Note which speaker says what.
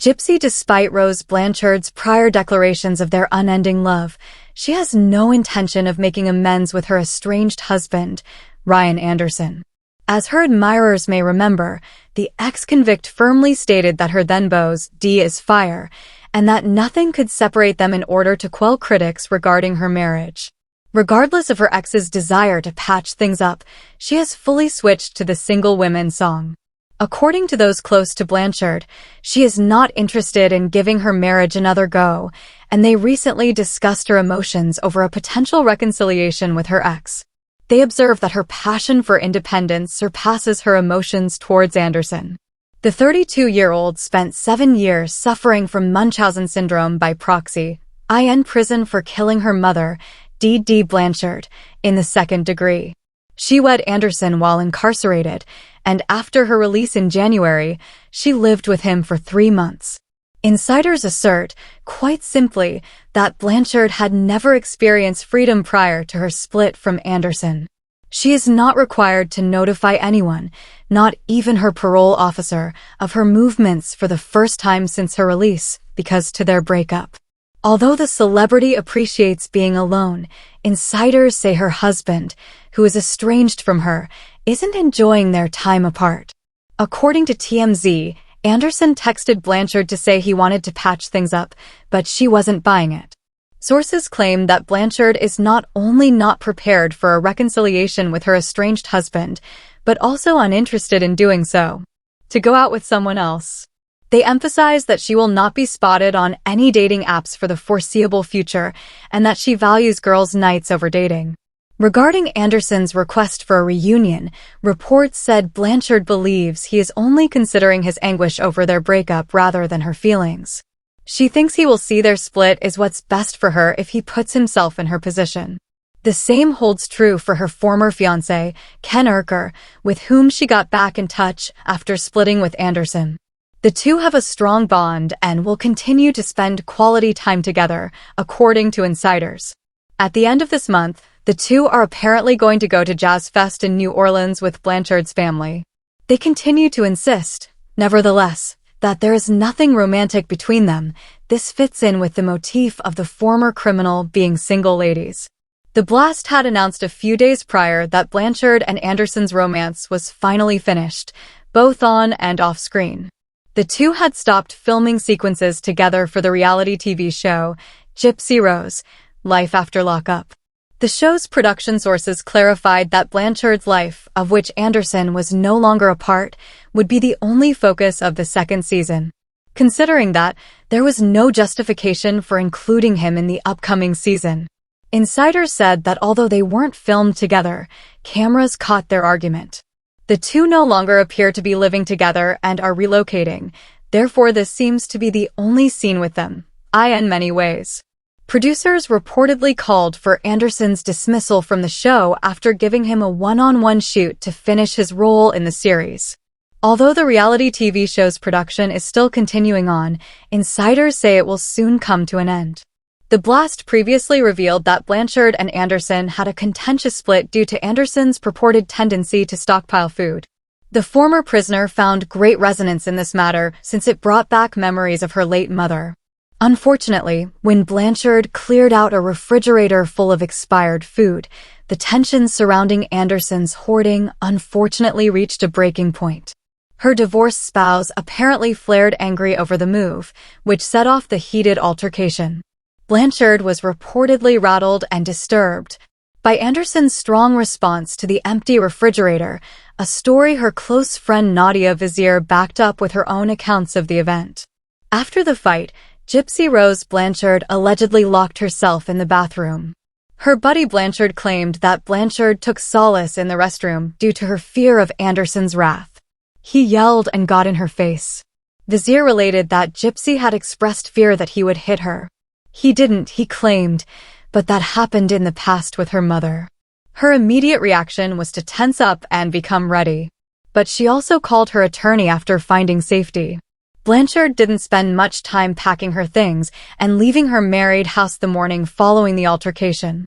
Speaker 1: Gypsy, despite Rose Blanchard's prior declarations of their unending love, she has no intention of making amends with her estranged husband, Ryan Anderson. As her admirers may remember, the ex-convict firmly stated that her then-beau's D is fire, and that nothing could separate them in order to quell critics regarding her marriage. Regardless of her ex's desire to patch things up, she has fully switched to the single women song. According to those close to Blanchard, she is not interested in giving her marriage another go, and they recently discussed her emotions over a potential reconciliation with her ex. They observe that her passion for independence surpasses her emotions towards Anderson. The 32-year-old spent 7 years suffering from Munchausen syndrome by proxy, in prison for killing her mother, D.D. Blanchard, in the second degree. She wed Anderson while incarcerated, and after her release in January, she lived with him for 3 months. Insiders assert, quite simply, that Blanchard had never experienced freedom prior to her split from Anderson. She is not required to notify anyone, not even her parole officer, of her movements for the first time since her release, because to their breakup. Although the celebrity appreciates being alone, insiders say her husband, who is estranged from her, isn't enjoying their time apart. According to TMZ, Anderson texted Blanchard to say he wanted to patch things up, but she wasn't buying it. Sources claim that Blanchard is not only not prepared for a reconciliation with her estranged husband, but also uninterested in doing so. To go out with someone else. They emphasize that she will not be spotted on any dating apps for the foreseeable future, and that she values girls' nights over dating. Regarding Anderson's request for a reunion, reports said Blanchard believes he is only considering his anguish over their breakup rather than her feelings. She thinks he will see their split is what's best for her if he puts himself in her position. The same holds true for her former fiancé, Ken Urker, with whom she got back in touch after splitting with Anderson. The two have a strong bond and will continue to spend quality time together, according to insiders. At the end of this month, the two are apparently going to go to Jazz Fest in New Orleans with Blanchard's family. They continue to insist, nevertheless, that there is nothing romantic between them. This fits in with the motif of the former criminal being single ladies. The Blast had announced a few days prior that Blanchard and Anderson's romance was finally finished, both on and off screen. The two had stopped filming sequences together for the reality TV show, Gypsy Rose, Life After Lockup. The show's production sources clarified that Blanchard's life, of which Anderson was no longer a part, would be the only focus of the second season. Considering that, there was no justification for including him in the upcoming season. Insiders said that although they weren't filmed together, cameras caught their argument. The two no longer appear to be living together and are relocating, therefore this seems to be the only scene with them, in many ways. Producers reportedly called for Anderson's dismissal from the show after giving him a one-on-one shoot to finish his role in the series. Although the reality TV show's production is still continuing on, insiders say it will soon come to an end. The Blast previously revealed that Blanchard and Anderson had a contentious split due to Anderson's purported tendency to stockpile food. The former prisoner found great resonance in this matter since it brought back memories of her late mother. Unfortunately, when Blanchard cleared out a refrigerator full of expired food, the tensions surrounding Anderson's hoarding unfortunately reached a breaking point. Her divorced spouse apparently flared angry over the move, which set off the heated altercation. Blanchard was reportedly rattled and disturbed by Anderson's strong response to the empty refrigerator, a story her close friend Nadia Vizier backed up with her own accounts of the event. After the fight, Gypsy Rose Blanchard allegedly locked herself in the bathroom. Her buddy Blanchard claimed that Blanchard took solace in the restroom due to her fear of Anderson's wrath. He yelled and got in her face. Vizier related that Gypsy had expressed fear that he would hit her. He didn't, he claimed, but that happened in the past with her mother. Her immediate reaction was to tense up and become ready. But she also called her attorney after finding safety. Blanchard didn't spend much time packing her things and leaving her married house the morning following the altercation.